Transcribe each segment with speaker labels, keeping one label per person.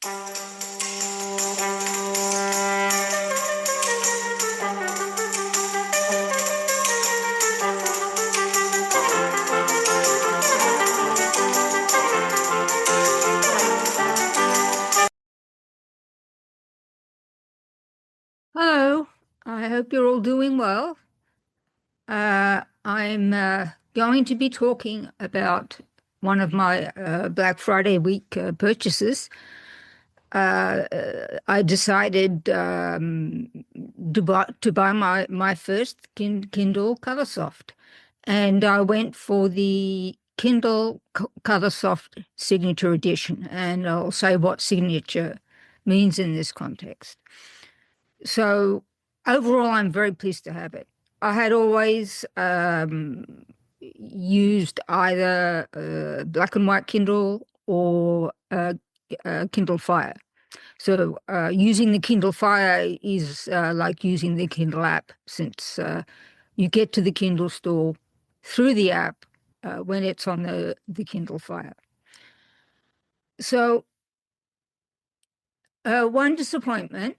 Speaker 1: Hello, I hope you're all doing well. I'm going to be talking about one of my Black Friday week purchases. I decided to buy my first Kindle Colorsoft, and I went for the Kindle Colorsoft Signature Edition, and I'll say what signature means in this context. So overall, I'm very pleased to have it. I had always used either black and white Kindle or Kindle Fire. So using the Kindle Fire is like using the Kindle app, since you get to the Kindle store through the app when it's on the Kindle Fire. So one disappointment.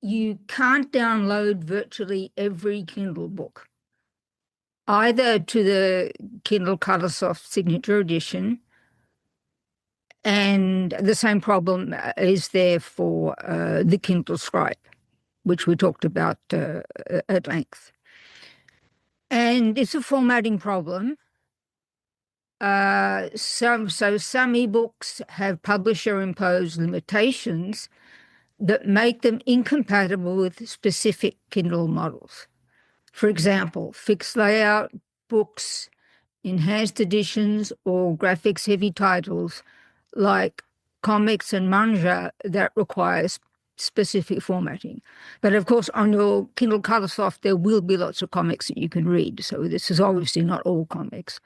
Speaker 1: You can't download virtually every Kindle book, either to the Kindle Colorsoft Signature Edition, and the same problem is there for the Kindle Scribe, which we talked about at length. And it's a formatting problem. Some ebooks have publisher-imposed limitations that make them incompatible with specific Kindle models. For example, fixed layout books, enhanced editions, or graphics-heavy titles like comics and manga that requires specific formatting. But of course, on your Kindle Colorsoft, there will be lots of comics that you can read. So this is obviously not all comics.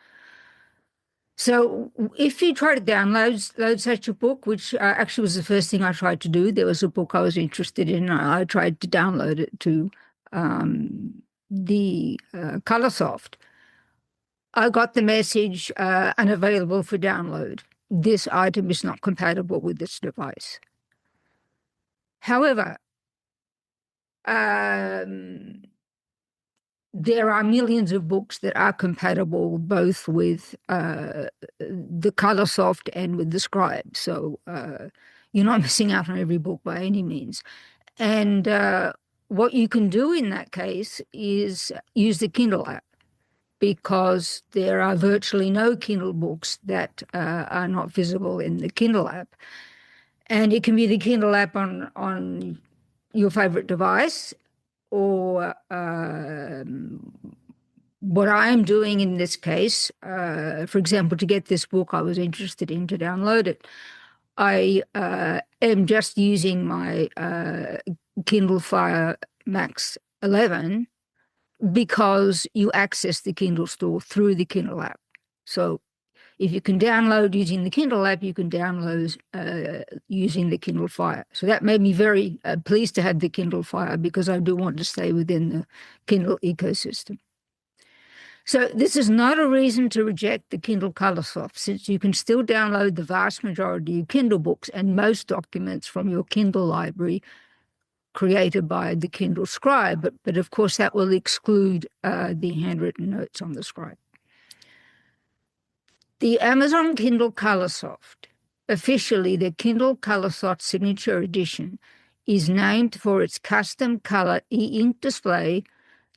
Speaker 1: So if you try to download such a book, which actually was the first thing I tried to do, there was a book I was interested in. I tried to download it to the Colorsoft. I got the message unavailable for download. This item is not compatible with this device. However, there are millions of books that are compatible both with the Colorsoft and with the Scribe. So you're not missing out on every book by any means. And what you can do in that case is use the Kindle app, because there are virtually no Kindle books that are not visible in the Kindle app. And it can be the Kindle app on your favorite device, or what I'm doing in this case, for example, to get this book I was interested in, to download it, I am just using my Kindle Fire Max 11, because you access the Kindle store through the Kindle app. So if you can download using the Kindle app, you can download using the Kindle Fire. So that made me very pleased to have the Kindle Fire, because I do want to stay within the Kindle ecosystem. So this is not a reason to reject the Kindle Colorsoft, since you can still download the vast majority of Kindle books and most documents from your Kindle library created by the Kindle Scribe. But of course, that will exclude the handwritten notes on the Scribe. The Amazon Kindle Colorsoft, officially the Kindle Colorsoft Signature Edition, is named for its custom color e-ink display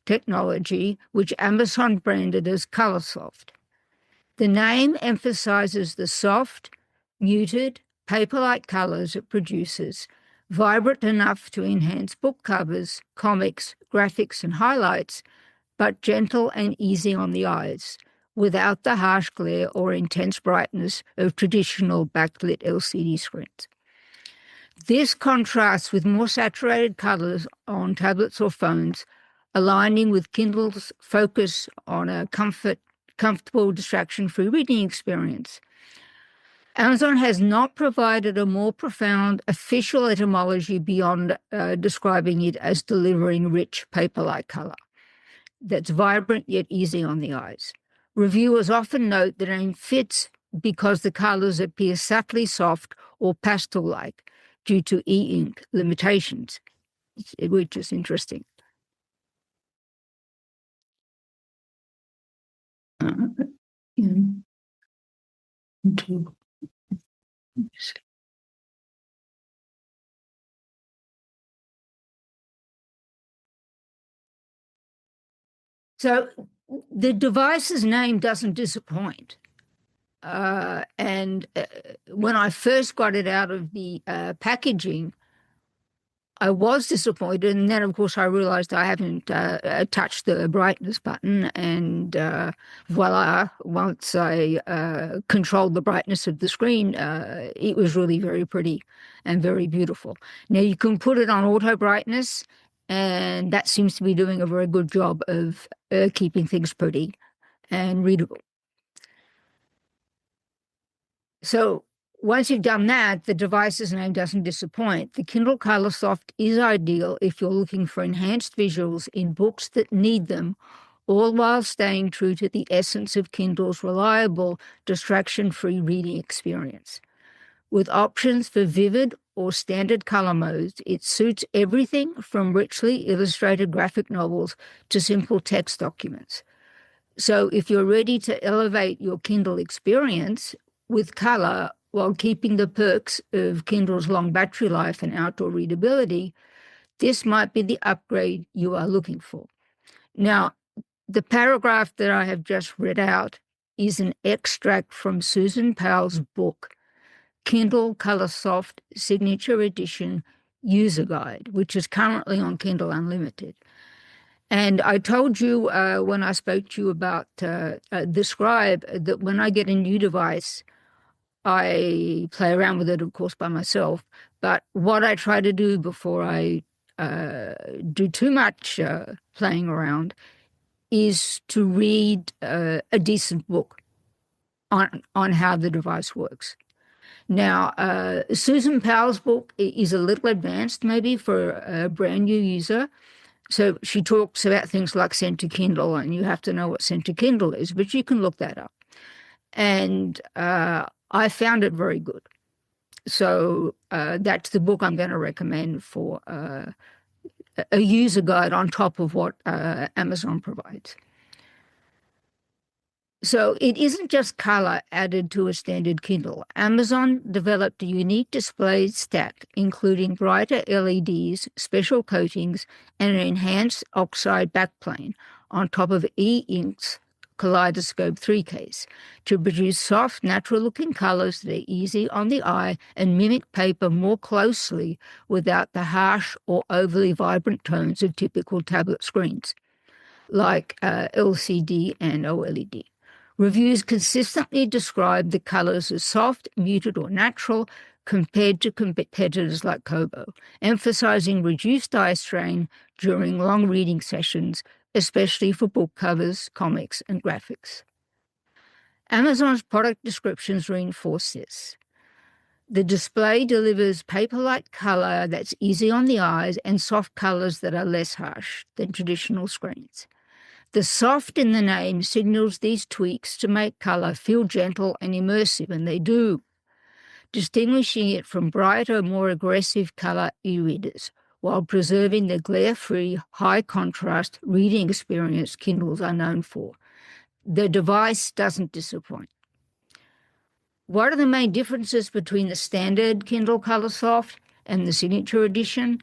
Speaker 1: technology, which Amazon branded as Colorsoft. The name emphasizes the soft, muted, paper-like colors it produces, vibrant enough to enhance book covers, comics, graphics, and highlights, but gentle and easy on the eyes, without the harsh glare or intense brightness of traditional backlit LCD screens. This contrasts with more saturated colors on tablets or phones, aligning with Kindle's focus on a comfortable, distraction-free reading experience. Amazon has not provided a more profound official etymology beyond describing it as delivering rich paper-like color that's vibrant yet easy on the eyes. Reviewers often note that it fits because the colors appear subtly soft or pastel-like due to e-ink limitations, which is interesting. So the device's name doesn't disappoint. And when I first got it out of the packaging, I was disappointed. And then, of course, I realized I haven't touched the brightness button. And voila, once I controlled the brightness of the screen, it was really very pretty and very beautiful. Now, you can put it on auto brightness, and that seems to be doing a very good job of keeping things pretty and readable. So once you've done that, the device's name doesn't disappoint. The Kindle Colorsoft is ideal if you're looking for enhanced visuals in books that need them, all while staying true to the essence of Kindle's reliable, distraction-free reading experience. With options for vivid or standard color modes, it suits everything from richly illustrated graphic novels to simple text documents. So if you're ready to elevate your Kindle experience with color while keeping the perks of Kindle's long battery life and outdoor readability, this might be the upgrade you are looking for. Now, the paragraph that I have just read out is an extract from Susan Powell's book, Kindle Colorsoft Signature Edition User Guide, which is currently on Kindle Unlimited. And I told you when I spoke to you about the Scribe that when I get a new device, I play around with it, of course, by myself. But what I try to do before I do too much playing around is to read a decent book on how the device works. Now, Susan Powell's book is a little advanced maybe for a brand new user. So she talks about things like Center Kindle, and you have to know what Center Kindle is, but you can look that up. And I found it very good. So that's the book I'm going to recommend for a user guide on top of what Amazon provides. So it isn't just color added to a standard Kindle. Amazon developed a unique display stack, including brighter LEDs, special coatings, and an enhanced oxide backplane on top of e-ink's Kaleidoscope 3 case to produce soft, natural-looking colors that are easy on the eye and mimic paper more closely without the harsh or overly vibrant tones of typical tablet screens, like LCD and OLED. Reviews consistently describe the colors as soft, muted, or natural compared to competitors like Kobo, emphasizing reduced eye strain during long reading sessions, especially for book covers, comics, and graphics. Amazon's product descriptions reinforce this. The display delivers paper-like color that's easy on the eyes and soft colors that are less harsh than traditional screens. The soft in the name signals these tweaks to make color feel gentle and immersive, and they do, distinguishing it from brighter, more aggressive color e-readers, while preserving the glare-free, high-contrast reading experience Kindles are known for. The device doesn't disappoint. What are the main differences between the standard Kindle Colorsoft and the Signature Edition?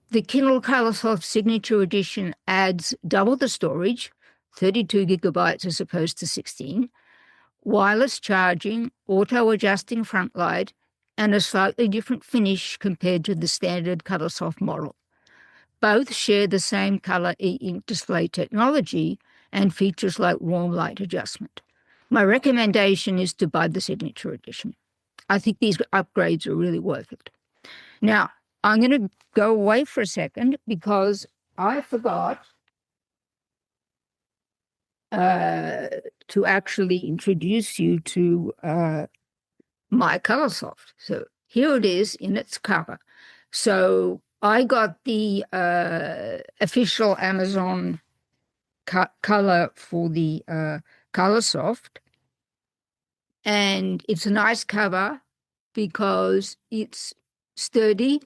Speaker 1: The Kindle Colorsoft Signature Edition adds double the storage, 32 gigabytes as opposed to 16, wireless charging, auto-adjusting front light, and a slightly different finish compared to the standard Colorsoft model. Both share the same color e-ink display technology and features like warm light adjustment. My recommendation is to buy the Signature Edition. I think these upgrades are really worth it. Now, I'm going to go away for a second because I forgot to actually introduce you to my Colorsoft. So here it is in its cover. So I got the official Amazon color for the Colorsoft. And it's a nice cover because it's sturdy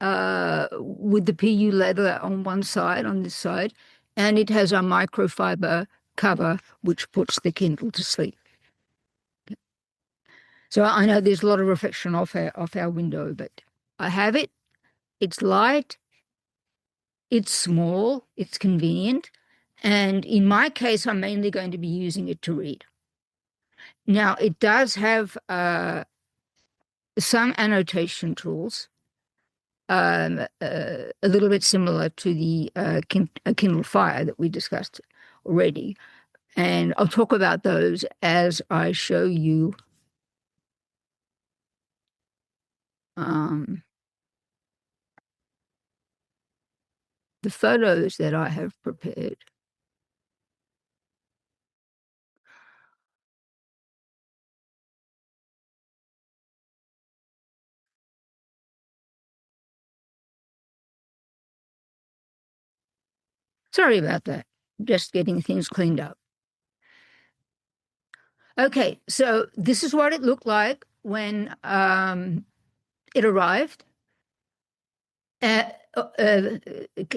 Speaker 1: with the PU leather on one side, on this side, and it has a microfiber cover which puts the Kindle to sleep. So I know there's a lot of reflection off our window, but I have it. It's light, it's small, it's convenient, and in my case, I'm mainly going to be using it to read. Now, it does have some annotation tools, a little bit similar to the Kindle Fire that we discussed already. And I'll talk about those as I show you the photos that I have prepared. Sorry about that. Just getting things cleaned up. Okay, so this is what it looked like when it arrived.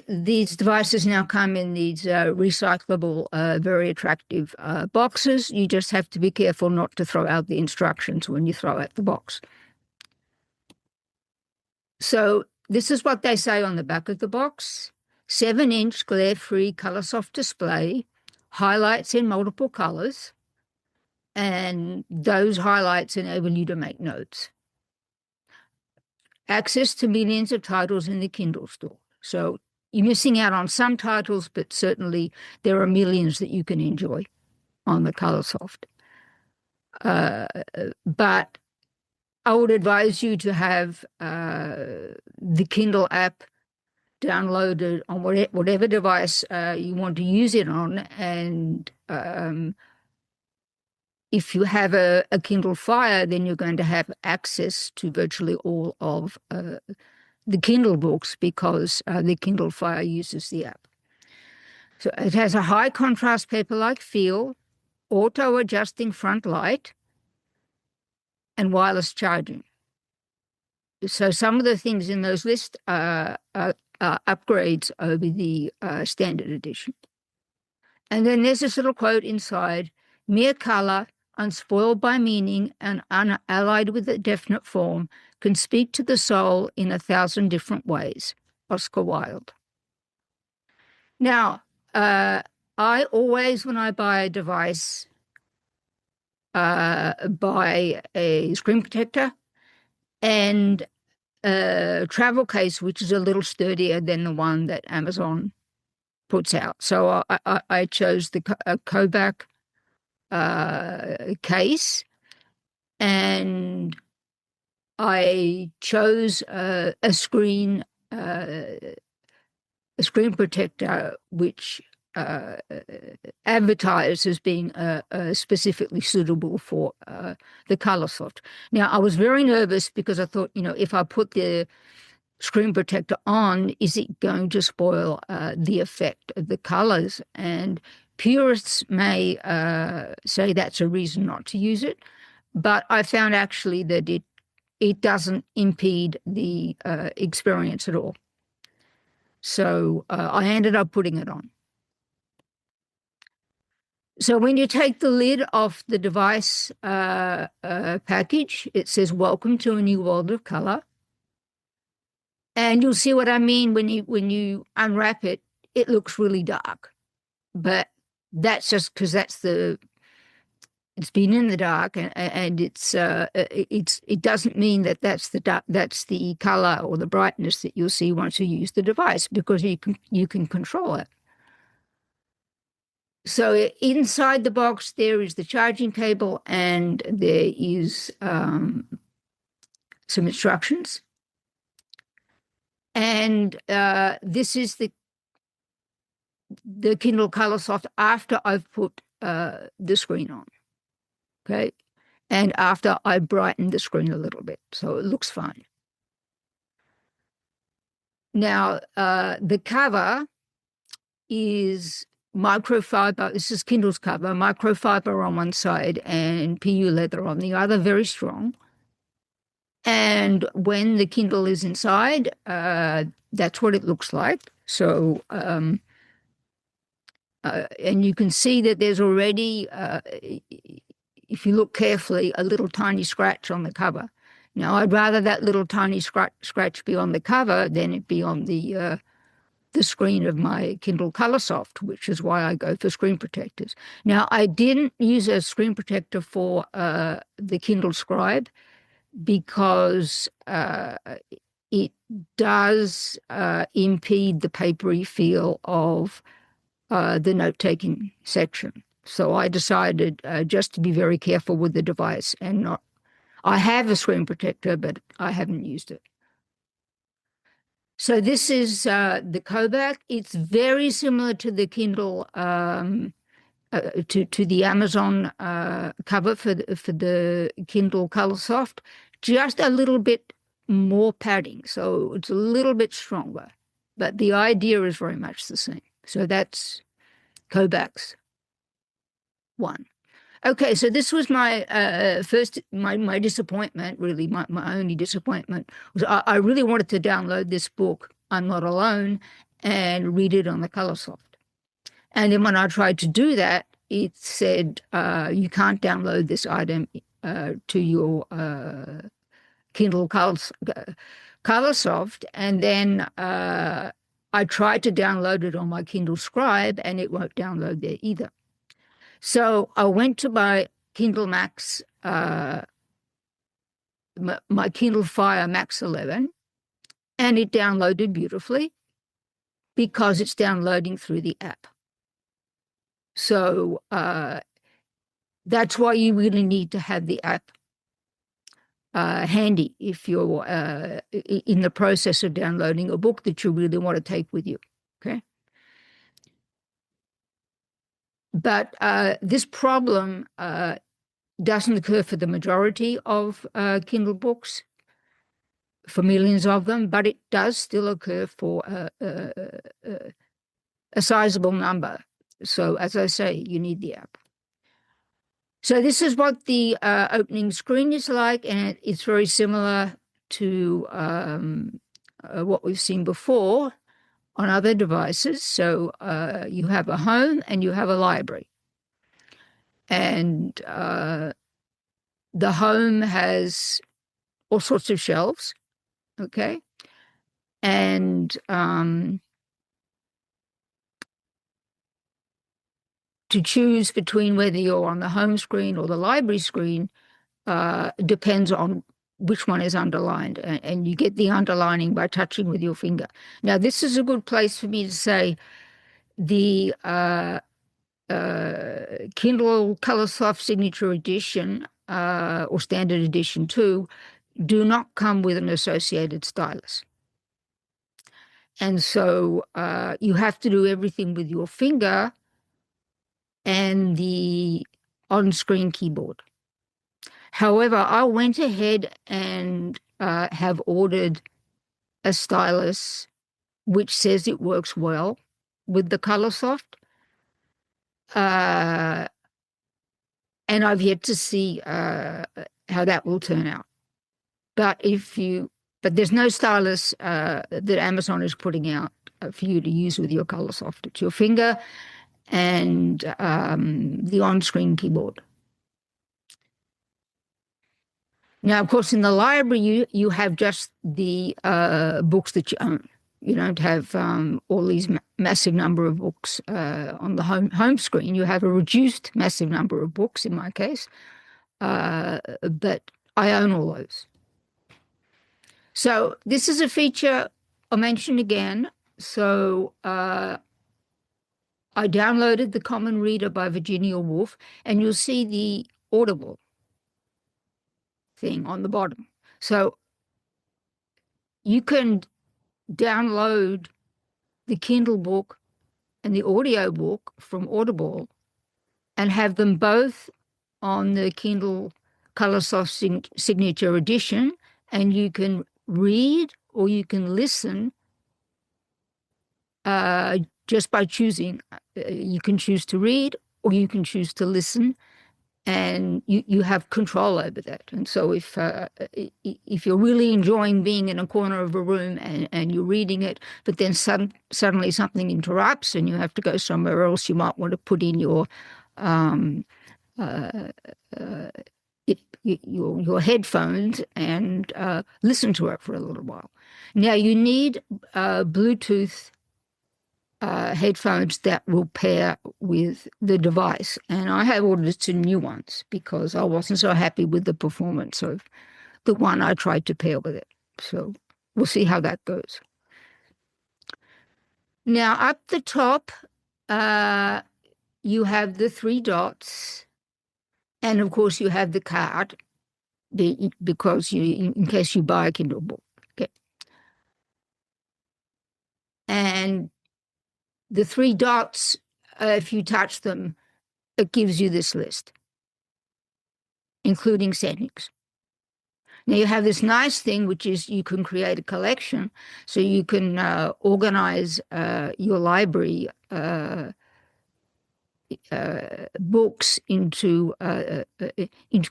Speaker 1: These devices now come in these recyclable, very attractive boxes. You just have to be careful not to throw out the instructions when you throw out the box. So this is what they say on the back of the box. 7-inch glare-free Colorsoft display, highlights in multiple colors, and those highlights enable you to make notes. Access to millions of titles in the Kindle store. So you're missing out on some titles, but certainly there are millions that you can enjoy on the Colorsoft. But I would advise you to have the Kindle app downloaded on whatever device you want to use it on. And if you have a Kindle Fire, then you're going to have access to virtually all of the Kindle books because the Kindle Fire uses the app. So it has a high contrast paper-like feel, auto-adjusting front light, and wireless charging. So some of the things in those lists are upgrades over the standard edition. And then there's this little quote inside: mere color, unspoiled by meaning and unallied with a definite form, can speak to the soul in 1,000 different ways. Oscar Wilde. Now, I always, when I buy a device, buy a screen protector and a travel case, which is a little sturdier than the one that Amazon puts out. So I chose the Kodak case, and I chose a screen protector which advertised as being specifically suitable for the Colorsoft. Now, I was very nervous because I thought, if I put the screen protector on, is it going to spoil the effect of the colors? And purists may say that's a reason not to use it, but I found actually that it doesn't impede the experience at all. So I ended up putting it on. So when you take the lid off the device package, it says, "Welcome to a new world of color." And you'll see what I mean when you unwrap it. It looks really dark, but that's just because it's been in the dark, and it doesn't mean that's the color or the brightness that you'll see once you use the device, because you can control it. So inside the box there is the charging cable, and there is some instructions. And this is the Kindle Colorsoft after I've put the screen on, okay? And after I brighten the screen a little bit, so it looks fine. Now, the cover is microfiber. This is Kindle's cover, microfiber on one side and PU leather on the other, very strong. And when the Kindle is inside, that's what it looks like. So, and you can see that there's already, if you look carefully, a little tiny scratch on the cover. Now, I'd rather that little tiny scratch be on the cover than it be on the screen of my Kindle Colorsoft, which is why I go for screen protectors. Now, I didn't use a screen protector for the Kindle Scribe because it does impede the papery feel of the note-taking section. So I decided just to be very careful with the device and not. I have a screen protector, but I haven't used it. So this is the Kodak. It's very similar to the Kindle, to the Amazon cover for the Kindle Colorsoft, just a little bit more padding. So it's a little bit stronger, but the idea is very much the same. So that's Kodak's one. Okay, so this was my my disappointment, really, my only disappointment was I really wanted to download this book, I'm Not Alone, and read it on the Colorsoft. And then when I tried to do that, it said you can't download this item to your Kindle Colorsoft. And then I tried to download it on my Kindle Scribe, and it won't download there either. So I went to my Kindle Max, my Kindle Fire Max 11, and it downloaded beautifully because it's downloading through the app. So that's why you really need to have the app handy if you're in the process of downloading a book that you really want to take with you, okay? But this problem doesn't occur for the majority of Kindle books, for millions of them, but it does still occur for a sizable number. So as I say, you need the app. So this is what the opening screen is like, and it's very similar to what we've seen before on other devices. So you have a home and you have a library. And the home has all sorts of shelves, okay? And to choose between whether you're on the home screen or the library screen depends on which one is underlined. And you get the underlining by touching with your finger. Now, this is a good place for me to say the Kindle Colorsoft Signature Edition or Standard Edition 2 do not come with an associated stylus. And so you have to do everything with your finger and the on-screen keyboard. However, I went ahead and have ordered a stylus which says it works well with the Colorsoft. And I've yet to see how that will turn out. But there's no stylus that Amazon is putting out for you to use with your Colorsoft. It's your finger and the on-screen keyboard. Now, of course, in the library, you have just the books that you own. You don't have all these massive number of books on the home screen. You have a reduced massive number of books, in my case, but I own all those. So this is a feature I'll mention again. So I downloaded The Common Reader by Virginia Woolf, and you'll see the Audible thing on the bottom. So you can download the Kindle book and the audio book from Audible and have them both on the Kindle Colorsoft Signature Edition, and you can read or you can listen just by choosing. You can choose to read or you can choose to listen, and you have control over that. And so if you're really enjoying being in a corner of a room and you're reading it, but then suddenly something interrupts and you have to go somewhere else, you might want to put in um, uh, uh, your headphones and listen to it for a little while. Now you need Bluetooth headphones that will pair with the device. And I have ordered some new ones because I wasn't so happy with the performance of the one I tried to pair with it. So we'll see how that goes. Now, up the top, you have the three dots. And of course, you have the card because in case you buy a Kindle book. Okay. And the three dots, if you touch them, it gives you this list, including settings. Now you have this nice thing, which is you can create a collection. So you can organize your library books into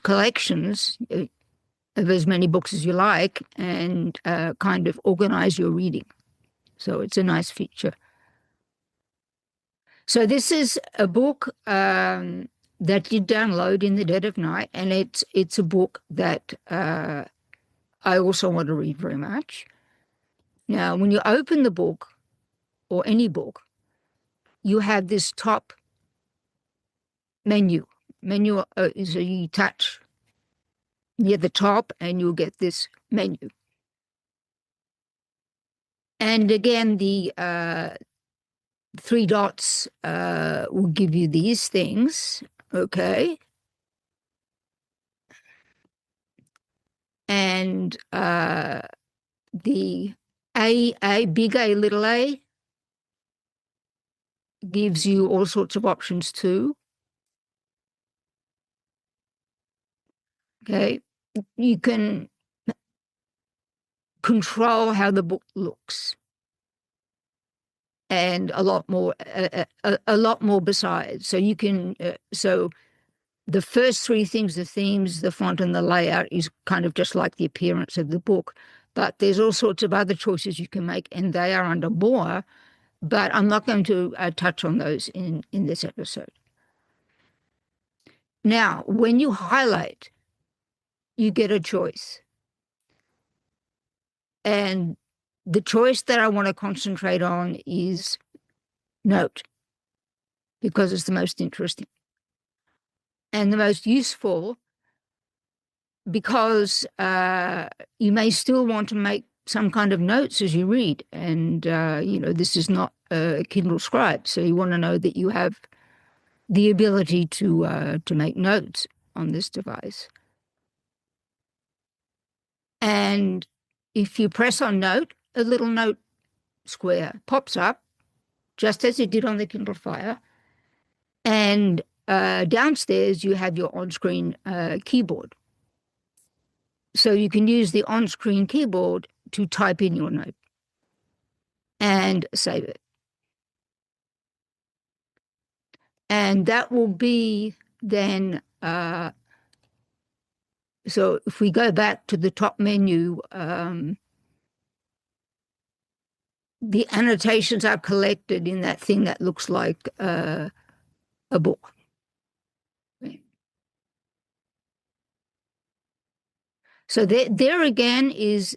Speaker 1: collections of as many books as you like, and kind of organize your reading. So it's a nice feature. So this is a book that you download in the dead of night, and it's a book that I also want to read very much. Now, when you open the book, or any book, you have this top menu. So you touch near the top, and you'll get this menu. And again, the three dots will give you these things, okay? And the big A, little a, gives you all sorts of options too. Okay, you can control how the book looks, and a lot more besides. So you can so the first three things, the themes, the font, and the layout, is kind of just like the appearance of the book. But there's all sorts of other choices you can make, and they are under more. But I'm not going to touch on those in this episode. Now, when you highlight, you get a choice. And the choice that I want to concentrate on is note, because it's the most interesting and the most useful, because you may still want to make some kind of notes as you read. And, this is not a Kindle Scribe, so you want to know that you have the ability to make notes on this device. And if you press on note, a little note square pops up, just as it did on the Kindle Fire. And downstairs, you have your on-screen keyboard. So you can use the on-screen keyboard to type in your note and save it. And that will be then, so if we go back to the top menu, the annotations are collected in that thing that looks like a book. So there again is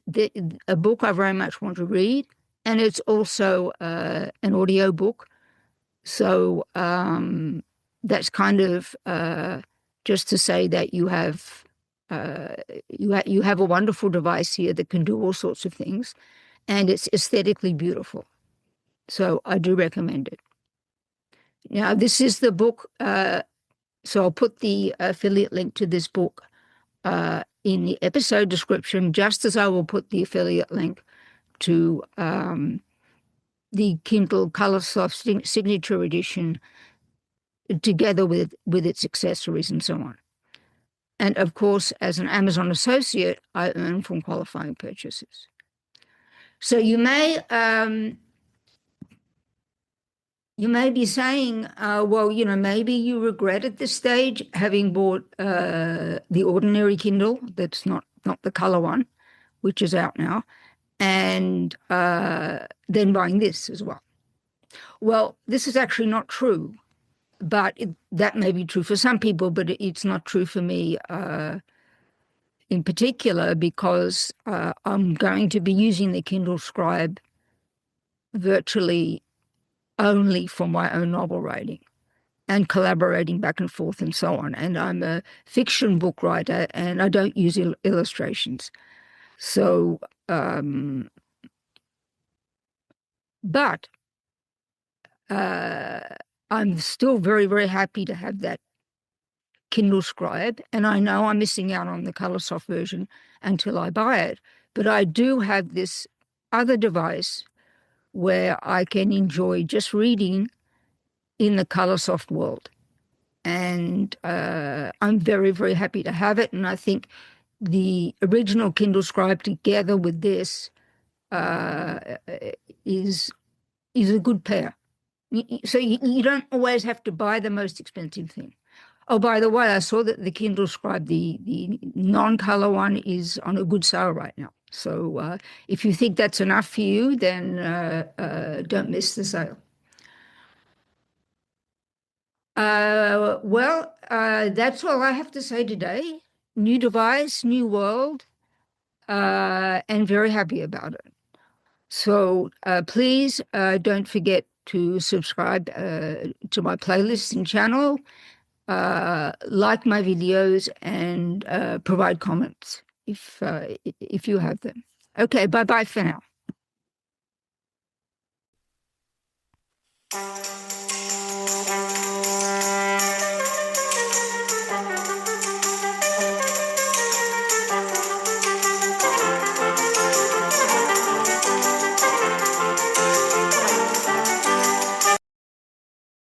Speaker 1: a book I very much want to read, and it's also an audio book. So that's kind of just to say that you have a wonderful device here that can do all sorts of things, and it's aesthetically beautiful. So I do recommend it. Now, this is the book. So I'll put the affiliate link to this book in the episode description, just as I will put the affiliate link to the Kindle Colorsoft Signature Edition, together with its accessories and so on. And of course, as an Amazon associate, I earn from qualifying purchases. So you may You may be saying, well, maybe you regret at this stage having bought the ordinary Kindle that's not the color one, which is out now, and then buying this as well. Well, this is actually not true, but that may be true for some people, but it's not true for me in particular, because I'm going to be using the Kindle Scribe virtually only for my own novel writing and collaborating back and forth and so on. And I'm a fiction book writer, and I don't use illustrations. So, but I'm still very, very happy to have that Kindle Scribe, and I know I'm missing out on the Colorsoft version until I buy it. But I do have this other device where I can enjoy just reading in the Colorsoft world. And I'm very, very happy to have it. And I think the original Kindle Scribe together with this is a good pair. So you don't always have to buy the most expensive thing. Oh, by the way, I saw that the Kindle Scribe, the non-color one, is on a good sale right now. So if you think that's enough for you, then don't miss the sale. Well, that's all I have to say today. New device, new world, and very happy about it. So please don't forget to subscribe to my playlist and channel, like my videos, and provide comments if you have them. Okay, bye-bye for now.